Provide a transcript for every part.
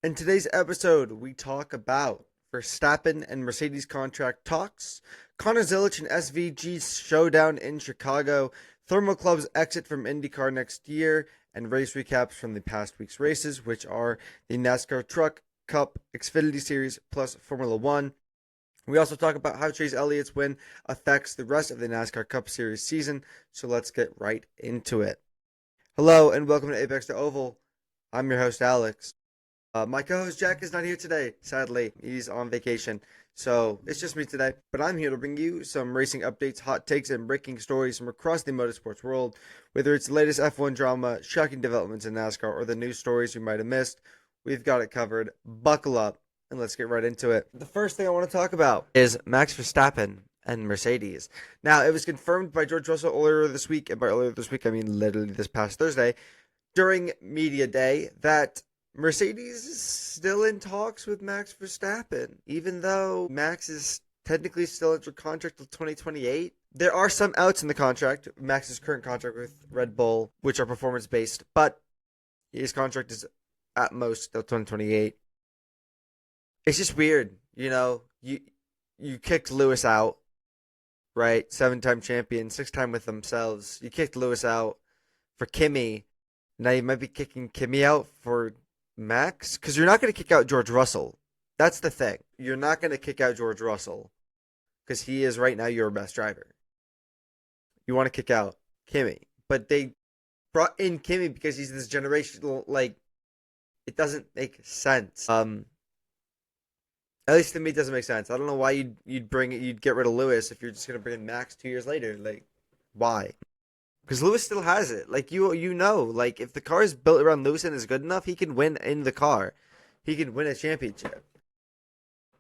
In today's episode, we talk about Verstappen and Mercedes contract talks, Connor Zilisch and SVG's showdown in Chicago, Thermal Club's exit from IndyCar next year, and race recaps from the past week's races, which are the NASCAR Truck Cup Xfinity Series plus Formula One. We also talk about how Chase Elliott's win affects the rest of the NASCAR Cup Series season, so let's get right into it. Hello, and welcome to ApexToOval. I'm your host, Alex. My co-host Jack is not here today. Sadly, he's on vacation, so it's just me today. But I'm here to bring you some racing updates, hot takes, and breaking stories from across the motorsports world. Whether it's the latest F1 drama, shocking developments in NASCAR, or the news stories you might have missed, we've got it covered. Buckle up, and let's get right into it. The first thing I want to talk about is Max Verstappen and Mercedes. Now, it was confirmed by George Russell earlier this week, and by earlier this week, I mean literally this past Thursday, during Media Day, that Mercedes is still in talks with Max Verstappen, even though Max is technically still under contract till 2028. There are some outs in the contract, Max's current contract with Red Bull, which are performance based, but his contract is at most till 2028. It's just weird, you kicked Lewis out, right? 7-time champion, 6-time with themselves. You kicked Lewis out for Kimi. Now you might be kicking Kimi out for Max, because you're not going to kick out George Russell. That's the thing. You're not going to kick out George Russell because he is right now your best driver. You want to kick out Kimi, but they brought in Kimi because he's this generational. It doesn't make sense. At least to me, it doesn't make sense. I don't know why you'd get rid of Lewis if you're just going to bring in Max 2 years later. Why? Because Lewis still has it. If the car is built around Lewis and is good enough, he can win in the car. He can win a championship.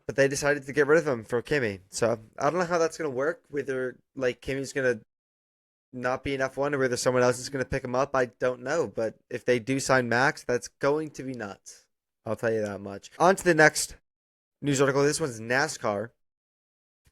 But they decided to get rid of him for Kimi. So I don't know how that's going to work. Whether Kimi's going to not be in F1 or whether someone else is going to pick him up, I don't know. But if they do sign Max, that's going to be nuts. I'll tell you that much. On to the next news article. This one's NASCAR.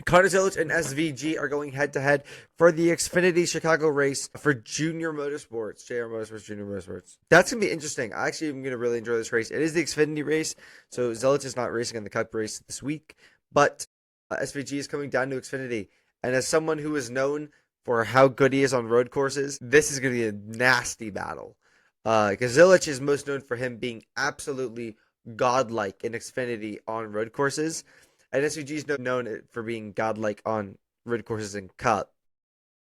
Connor Zilisch and SVG are going head-to-head for the Xfinity Chicago race for Junior Motorsports. JR Motorsports, Junior Motorsports. That's going to be interesting. I actually am going to really enjoy this race. It is the Xfinity race, so Zilisch is not racing in the Cup race this week, but SVG is coming down to Xfinity. And as someone who is known for how good he is on road courses, this is going to be a nasty battle. Because Zilisch is most known for him being absolutely godlike in Xfinity on road courses. And SVG is known for being godlike on road courses and Cup.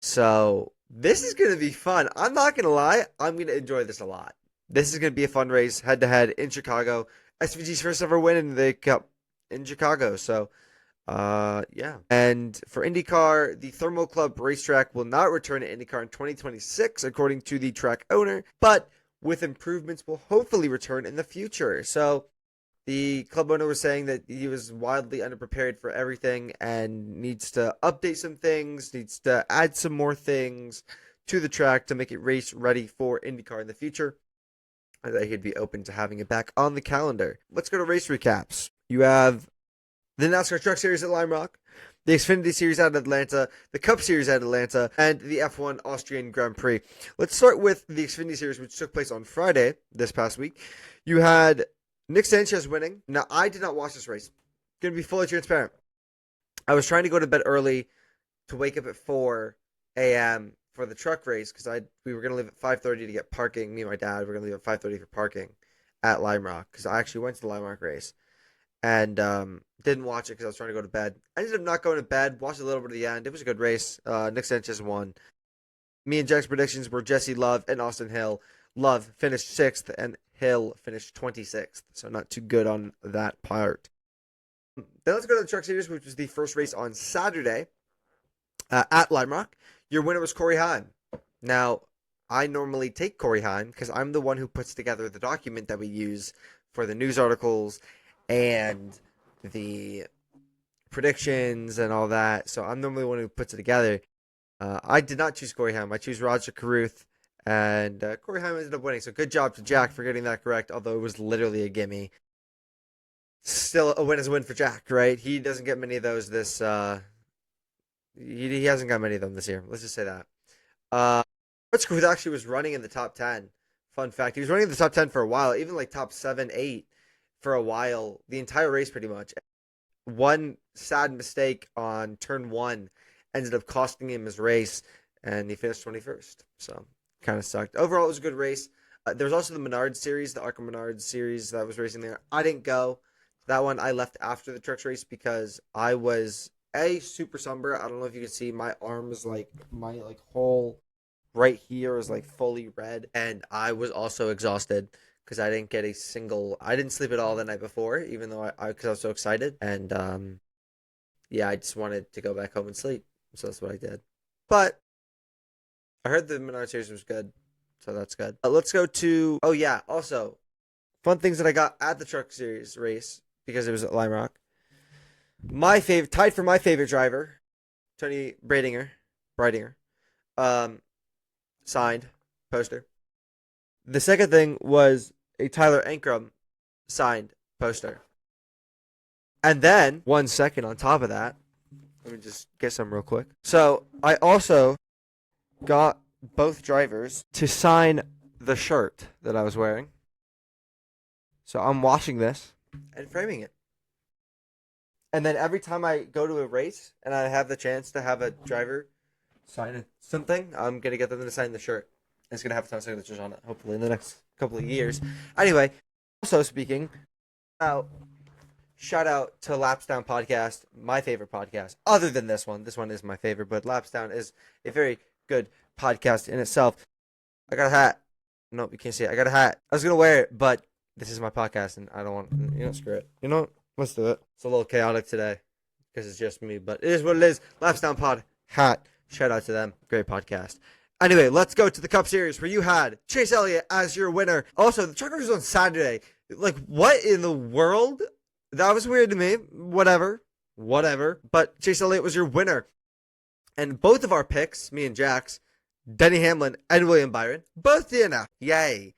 So this is going to be fun. I'm not going to lie. I'm going to enjoy this a lot. This is going to be a fun race, head-to-head in Chicago. SVG's first ever win in the Cup in Chicago. So, yeah. And for IndyCar, the Thermal Club racetrack will not return to IndyCar in 2026, according to the track owner. But with improvements, will hopefully return in the future. So the club owner was saying that he was wildly underprepared for everything and needs to update some things, needs to add some more things to the track to make it race ready for IndyCar in the future. And that he'd be open to having it back on the calendar. Let's go to race recaps. You have the NASCAR Truck Series at Lime Rock, the Xfinity Series at Atlanta, the Cup Series at Atlanta, and the F1 Austrian Grand Prix. Let's start with the Xfinity Series, which took place on Friday this past week. You had Nick Sanchez winning. Now, I did not watch this race. Going to be fully transparent. I was trying to go to bed early to wake up at 4 a.m. for the truck race because we were going to leave at 5:30 to get parking. Me and my dad were going to leave at 5:30 for parking at Lime Rock because I actually went to the Lime Rock race and didn't watch it because I was trying to go to bed. I ended up not going to bed, watched a little bit of the end. It was a good race. Nick Sanchez won. Me and Jack's predictions were Jesse Love and Austin Hill. Love finished 6th and Hill finished 26th, so not too good on that part. Then let's go to the Truck Series, which was the first race on Saturday at Lime Rock. Your winner was Corey Heim. Now, I normally take Corey Heim because I'm the one who puts together the document that we use for the news articles and the predictions and all that. So I'm normally the one who puts it together. I did not choose Corey Heim. I choose Roger Carruth. And Corey Heim ended up winning. So good job to Jack for getting that correct, although it was literally a gimme. Still, a win is a win for Jack, right? He doesn't get many of those this... He hasn't got many of them this year. Let's just say that. Carruth actually was running in the top 10. Fun fact. He was running in the top 10 for a while, even like top 7, 8 for a while, the entire race pretty much. One sad mistake on turn one ended up costing him his race, and he finished 21st. So kind of sucked. Overall, it was a good race. There was also the Menard series, the Arkham Menard series that was racing there. I didn't go. That one I left after the trucks race because I was super sunburned. I don't know if you can see my arms, like my whole right here is like fully red, and I was also exhausted because I didn't get I didn't sleep at all the night before, even though because I was so excited, and yeah, I just wanted to go back home and sleep, so that's what I did. But I heard the Menard series was good, so that's good. Let's go to also fun things that I got at the truck series race because it was at Lime Rock. Tied for my favorite driver, Tony Breidinger, signed poster. The second thing was a Tyler Ankrum signed poster. And then, 1 second on top of that, let me just get some real quick. So, I also got both drivers to sign the shirt that I was wearing. So, I'm washing this and framing it. And then every time I go to a race and I have the chance to have a driver sign something, I'm going to get them to sign the shirt. It's going to have a ton of signatures on it, hopefully, in the next couple of years. Anyway, also speaking, shout out to Lapsdown Podcast, my favorite podcast, other than this one. This one is my favorite, but Lapsdown is a very good podcast in itself. I got a hat. Nope, you can't see it. I got a hat. I was going to wear it, but this is my podcast, and I don't want, screw it. You know what? Let's do it. It's a little chaotic today because it's just me, but it is what it is. Lapsdown Pod hat. Shout out to them. Great podcast. Anyway, let's go to the Cup Series where you had Chase Elliott as your winner. Also, the truck race was on Saturday. Like, what in the world? That was weird to me. Whatever. But Chase Elliott was your winner. And both of our picks, me and Jax, Denny Hamlin and William Byron, both DNF. Yay.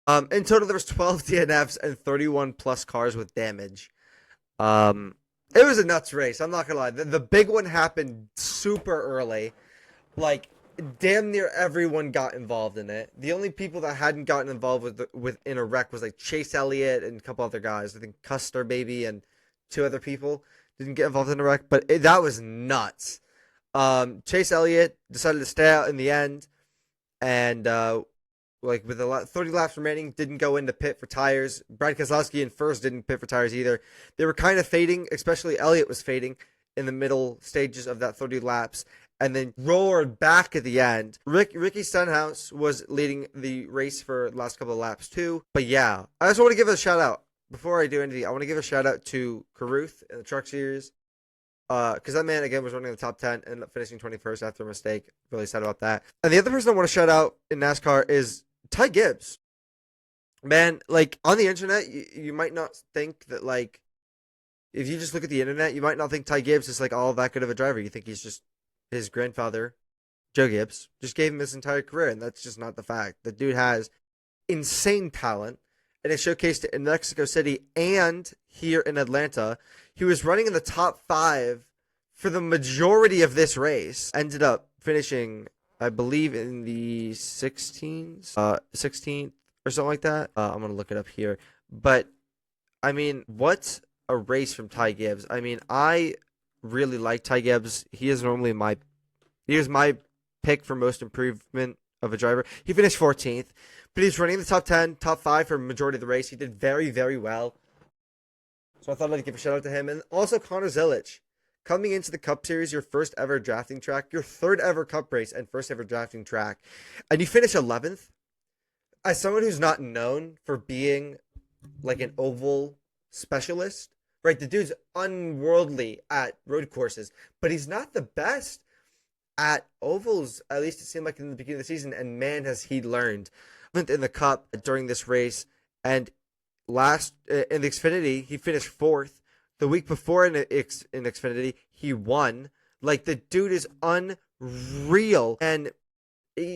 In total, there was 12 DNFs and 31 plus cars with damage. It was a nuts race. I'm not gonna lie. The big one happened super early. Like, damn near everyone got involved in it. The only people that hadn't gotten involved in a wreck was like Chase Elliott and a couple other guys. I think Custer maybe and two other people didn't get involved in a wreck, but that was nuts. Chase Elliott decided to stay out in the end, and with 30 laps remaining, didn't go into pit for tires. Brad Keselowski in first didn't pit for tires either. They were kind of fading, especially Elliott was fading in the middle stages of that 30 laps, and then roared back at the end. Ricky Stenhouse was leading the race for the last couple of laps too. But yeah, I just want to give a shout out. Before I do anything, I want to give a shout out to Caruth in the Truck Series. Because that man, again, was running in the top 10 and ended up finishing 21st after a mistake. Really sad about that. And the other person I want to shout out in NASCAR is Ty Gibbs. Man, like, on the internet, you might not think that, like, if you just look at the internet, you might not think Ty Gibbs is, like, all that good of a driver. You think he's just his grandfather, Joe Gibbs, just gave him his entire career, and that's just not the fact. The dude has insane talent, and it showcased it in Mexico City and here in Atlanta. He was running in the top 5 for the majority of this race. Ended up finishing, I believe, in the 16th or something like that. I'm going to look it up here. But, I mean, what a race from Ty Gibbs. I mean, I really like Ty Gibbs. He is my pick for most improvement of a driver. He finished 14th, but he's running in the top 10, top 5 for the majority of the race. He did very, very well. So I thought I'd give a shout out to him. And also Connor Zilisch. Coming into the Cup Series, your first ever drafting track, your third ever Cup race, and first ever drafting track, and you finish 11th. As someone who's not known for being like an oval specialist, right? The dude's unworldly at road courses, but he's not the best at ovals, at least it seemed like in the beginning of the season, and man, has he learned. In the Cup during this race, and last in the Xfinity, he finished 4th. The week before in Xfinity, he won. Like, the dude is unreal, and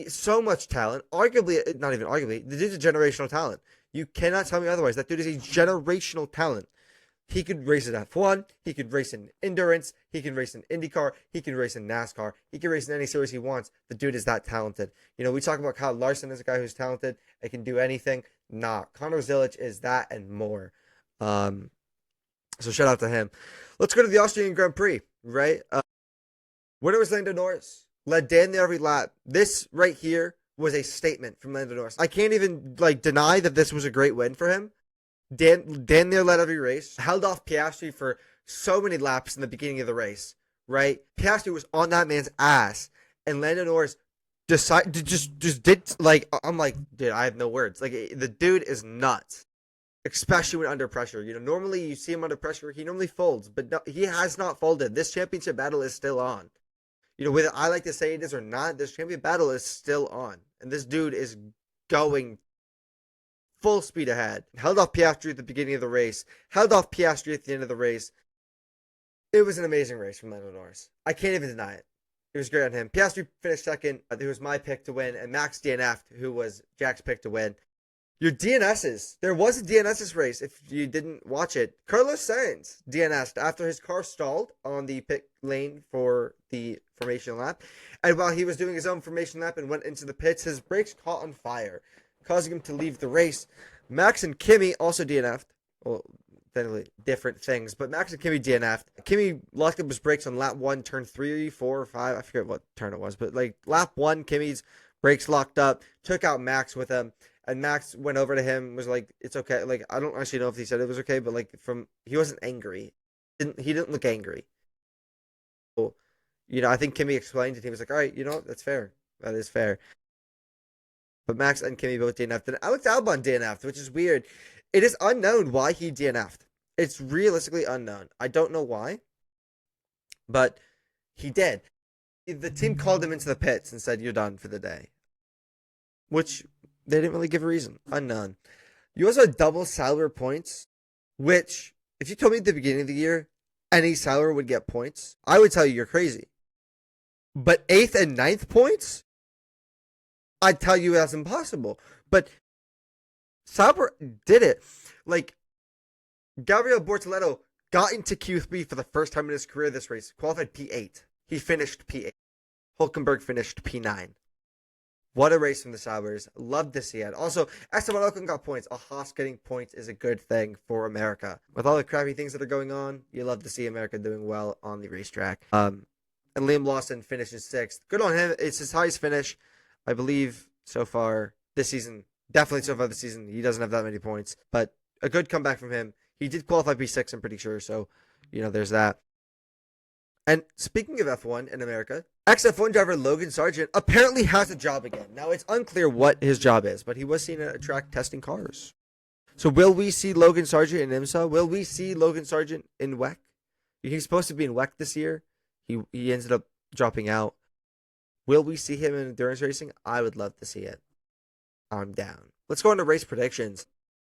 so much talent. Arguably, not even arguably, the dude's a generational talent. You cannot tell me otherwise. That dude is a generational talent. He could race in F1. He could race in endurance. He can race in IndyCar. He can race in NASCAR. He can race in any series he wants. The dude is that talented. You know, we talk about Kyle Larson as a guy who's talented and can do anything. Nah, Connor Zilisch is that and more. So shout out to him. Let's go to the Austrian Grand Prix, right? Winner was Lando Norris. Led damn near every lap. This right here was a statement from Lando Norris. I can't even deny that this was a great win for him. Dan near led every race. Held off Piastri for so many laps in the beginning of the race, right? Piastri was on that man's ass, and Lando Norris decided just did I'm like, dude, I have no words. Like, the dude is nuts, especially when under pressure. Normally you see him under pressure, he normally folds, but no, he has not folded. This championship battle is still on. Whether I like to say it is or not, this championship battle is still on, and this dude is going full speed ahead. Held off Piastri at the beginning of the race. Held off Piastri at the end of the race. It was an amazing race from Lando Norris. I can't even deny it. It was great on him. Piastri finished second. It was my pick to win, and Max DNF'd, who was Jack's pick to win. Your DNSs. There was a DNSs race if you didn't watch it. Carlos Sainz DNS'd after his car stalled on the pit lane for the formation lap. And while he was doing his own formation lap and went into the pits, his brakes caught on fire, causing him to leave the race. Max and Kimi also DNF'd. Well, technically different things, but Max and Kimi DNF'd. Kimi locked up his brakes on lap 1, turn 3, 4, or 5. I forget what turn it was, but lap 1, Kimi's brakes locked up, took out Max with him. And Max went over to him, was like, "It's okay." I don't actually know if he said it was okay, but he wasn't angry. He didn't look angry. So, I think Kimi explained it. He was like, "All right, that's fair. That is fair." But Max and Kimi both DNF'd, and Alex Albon DNF'd, which is weird. It is unknown why he DNF'd. It's realistically unknown. I don't know why, but he did. The team called him into the pits and said, "You're done for the day," which they didn't really give a reason. Unknown. You also had double Sauber points, which, if you told me at the beginning of the year any Sauber would get points, I would tell you you're crazy. But 8th and 9th points, I'd tell you that's impossible. But Sauber did it. Gabriel Bortoleto got into Q3 for the first time in his career this race, qualified P8. He finished P8. Hulkenberg finished P9. What a race from the Saubers. Love to see it. Also, Esteban Ocon got points. A Haas getting points is a good thing for America. With all the crappy things that are going on, you love to see America doing well on the racetrack. And Liam Lawson finishes 6th. Good on him. It's his highest finish, I believe, so far this season. Definitely so far this season. He doesn't have that many points. But a good comeback from him. He did qualify P6, I'm pretty sure. So, there's that. And speaking of F1 in America, ex-F1 driver Logan Sargent apparently has a job again. Now, it's unclear what his job is, but he was seen at a track testing cars. So will we see Logan Sargent in IMSA? Will we see Logan Sargent in WEC? He's supposed to be in WEC this year. He ended up dropping out. Will we see him in endurance racing? I would love to see it. I'm down. Let's go on to race predictions.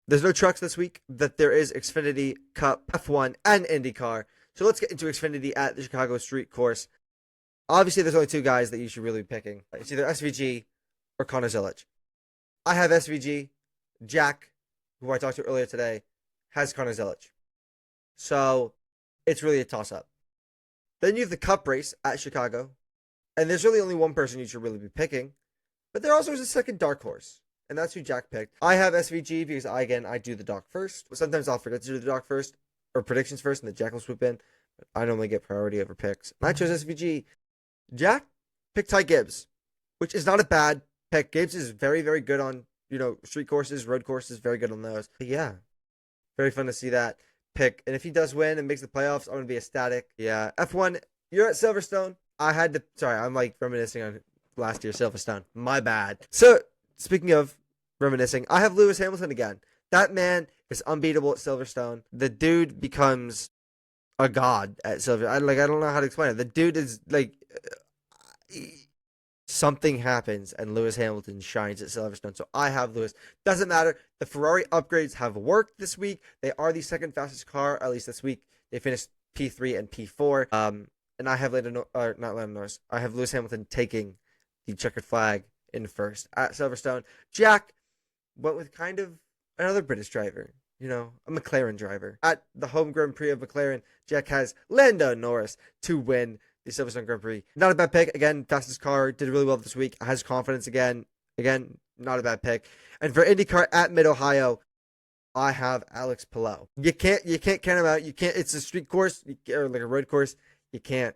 There's no trucks this week, but there is Xfinity, Cup, F1, and IndyCar. So let's get into Xfinity at the Chicago Street Course. Obviously, there's only 2 guys that you should really be picking. It's either SVG or Connor Zilisch. I have SVG. Jack, who I talked to earlier today, has Connor Zilisch. So it's really a toss-up. Then you have the Cup race at Chicago. And there's really only one person you should really be picking. But there also is a second dark horse. And that's who Jack picked. I have SVG because, I do the doc first. Sometimes I'll forget to do the doc first, or predictions first, and the Jack will swoop in. But I normally get priority over picks. And I chose SVG. Jack picked Ty Gibbs, which is not a bad pick. Gibbs is very, very good on, street courses, road courses, very good on those. But yeah, very fun to see that pick. And if he does win and makes the playoffs, I'm going to be ecstatic. Yeah, F1, you're at Silverstone. I'm reminiscing on last year's Silverstone. My bad. So, speaking of reminiscing, I have Lewis Hamilton again. That man is unbeatable at Silverstone. The dude becomes a god at Silverstone. I don't know how to explain it. The dude is something happens and Lewis Hamilton shines at Silverstone. So I have Lewis. Doesn't matter. The Ferrari upgrades have worked this week. They are the second fastest car, at least this week. They finished P3 and P4. And I have Norris. I have Lewis Hamilton taking the checkered flag in first at Silverstone. Jack went with kind of another British driver, a McLaren driver. At the home Grand Prix of McLaren, Jack has Lando Norris to win the Silverstone Grand Prix. Not a bad pick. Again, fastest car, did really well this week. Has confidence again. Again, not a bad pick. And for IndyCar at Mid-Ohio, I have Alex Palou. You can't count him out. You can't. It's a street course or like a road course. You can't.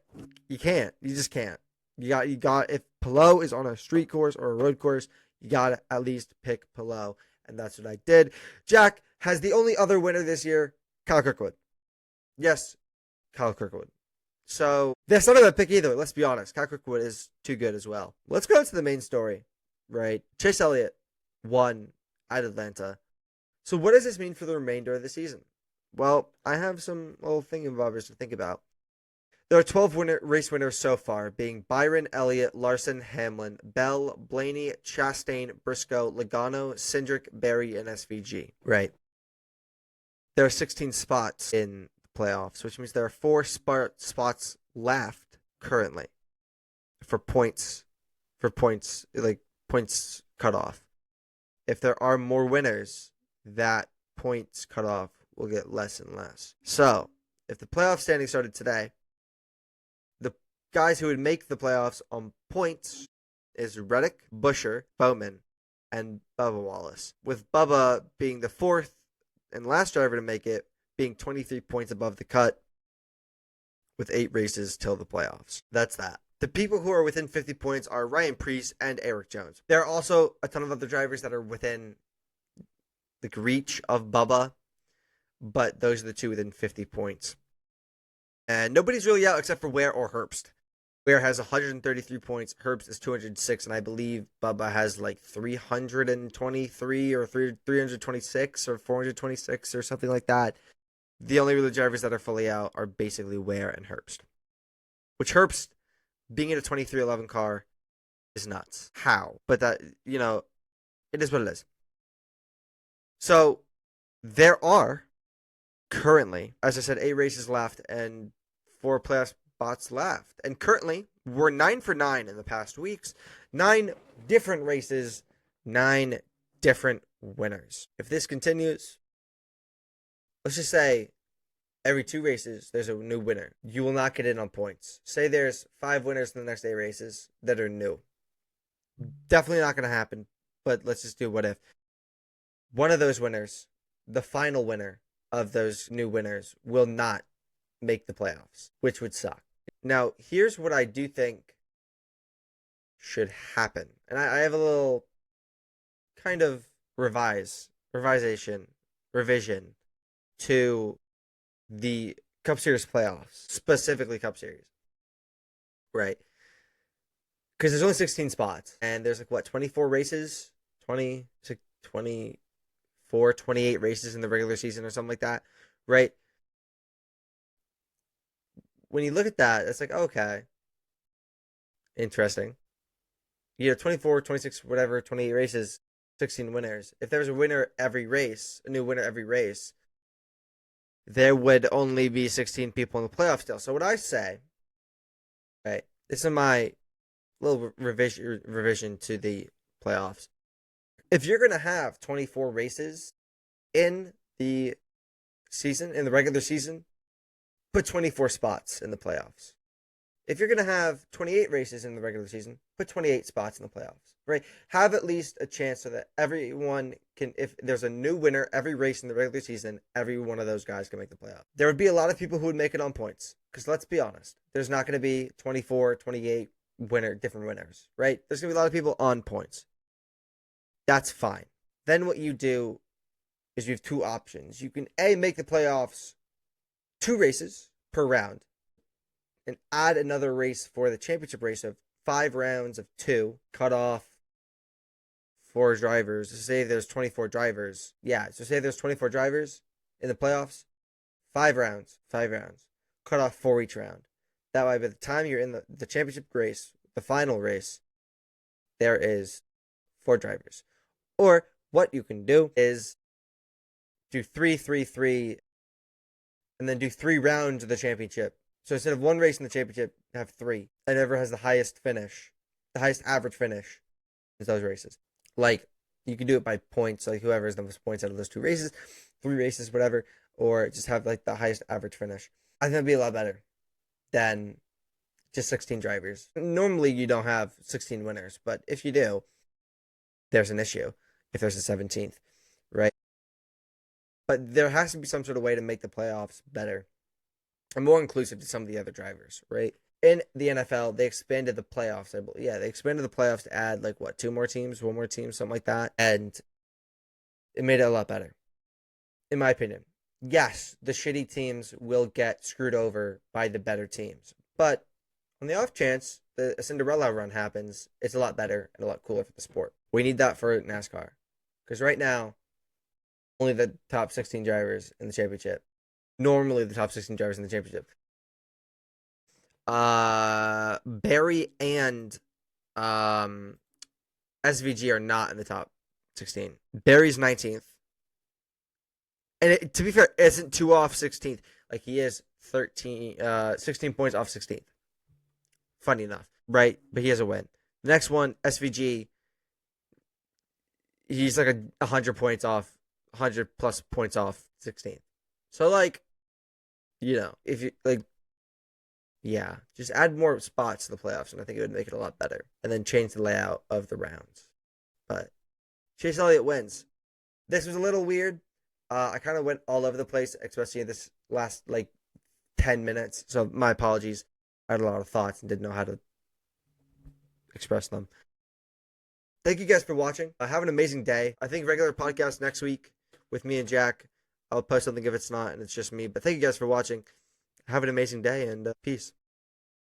You just can't. You got. If Palou is on a street course or a road course, you got to at least pick Palou, and that's what I did. Jack has the only other winner this year, Kyle Kirkwood. Yes, Kyle Kirkwood. So that's not a bad pick either. Let's be honest. Kyle Kirkwood is too good as well. Let's go to the main story, right? Chase Elliott won at Atlanta. So what does this mean for the remainder of the season? Well, I have some little thingy-bobbers to think about. There are 12 race winners so far, being Byron, Elliott, Larson, Hamlin, Bell, Blaney, Chastain, Briscoe, Logano, Cindric, Berry, and SVG. Right. There are 16 spots in the playoffs, which means there are 4 spots left currently for points cutoff. If there are more winners, that points cutoff will get less and less. So, if the playoff standing started today, the guys who would make the playoffs on points is Reddick, Buescher, Bowman, and Bubba Wallace. With Bubba being the 4th and last driver to make it, being 23 points above the cut with 8 races till the playoffs. That's that. The people who are within 50 points are Ryan Preece and Eric Jones. There are also a ton of other drivers that are within the reach of Bubba, but those are the two within 50 points. And nobody's really out except for Ware or Herbst. Ware has 133 points, Herbst is 206, and I believe Bubba has like 323 or 326 or 426 or something like that. The only really drivers that are fully out are basically Ware and Herbst. Which Herbst, being in a 2311 car, is nuts. How? But that, it is what it is. So, there are currently, as I said, 8 races left and 4 playoff spots left. And currently, we're 9 for 9 in the past weeks. 9 different races, 9 different winners. If this continues, let's just say every 2 races, there's a new winner. You will not get in on points. Say there's 5 winners in the next 8 races that are new. Definitely not going to happen, but let's just do what if. One of those winners, the final winner of those new winners, will not make the playoffs, which would suck. Now, here's what I do think should happen. And I have a little kind of revision to the Cup Series playoffs, specifically Cup Series. Right? Because there's only 16 spots, and there's 24 races? 28 races in the regular season or something like that, right? When you look at that, it's like, okay, interesting. 24, 26, whatever, 28 races, 16 winners. If there was a winner every race, a new winner every race, there would only be 16 people in the playoffs still. So what I say, right, this is my little revision to the playoffs. If you're going to have 24 races in the season, in the regular season, put 24 spots in the playoffs. If you're going to have 28 races in the regular season, put 28 spots in the playoffs, right? Have at least a chance so that everyone can, if there's a new winner every race in the regular season, every one of those guys can make the playoff. There would be a lot of people who would make it on points, because let's be honest, there's not going to be 24, 28 different winners, right? There's going to be a lot of people on points. That's fine. Then what you do is you have 2 options. You can make the playoffs 2 races per round and add another race for the championship race of 5 rounds of 2, cut off 4 drivers. So say there's 24 drivers. Yeah, so say there's 24 drivers in the playoffs, 5 rounds, cut off 4 each round. That way, by the time you're in the championship race, the final race, there is 4 drivers. Or what you can do is do 3, 3, 3, and then do 3 rounds of the championship. So instead of 1 race in the championship, have 3. And whoever has the highest average finish is those races. Like, you can do it by points, like whoever has the most points out of those 2 races, 3 races, whatever, or just have the highest average finish. I think that'd be a lot better than just 16 drivers. Normally you don't have 16 winners, but if you do, there's an issue if there's a 17th, right? But there has to be some sort of way to make the playoffs better and more inclusive to some of the other drivers, right? In the NFL, they expanded the playoffs. Yeah, they expanded the playoffs to add like what, two more teams, one more team, something like that, and it made it a lot better, in my opinion. Yes, the shitty teams will get screwed over by the better teams, but on the off chance that a Cinderella run happens, it's a lot better and a lot cooler for the sport. We need that for NASCAR because right now, only the top 16 drivers in the championship. Normally, the top 16 drivers in the championship. Barry and SVG are not in the top 16. Barry's 19th. And to be fair, isn't 2 off 16th. Like he is 16 points off 16th. Funny enough, right? But he has a win. The next one, SVG, he's like 100 points off, 100 plus points off 16th. So like, if you like, yeah, just add more spots to the playoffs, and I think it would make it a lot better. And then change the layout of the rounds. But Chase Elliott wins. This was a little weird. I kind of went all over the place, especially in this last 10 minutes. So my apologies. I had a lot of thoughts and didn't know how to express them. Thank you guys for watching. Have an amazing day. I think regular podcast next week with me and Jack. I'll post something if it's not and it's just me. But thank you guys for watching. Have an amazing day and peace.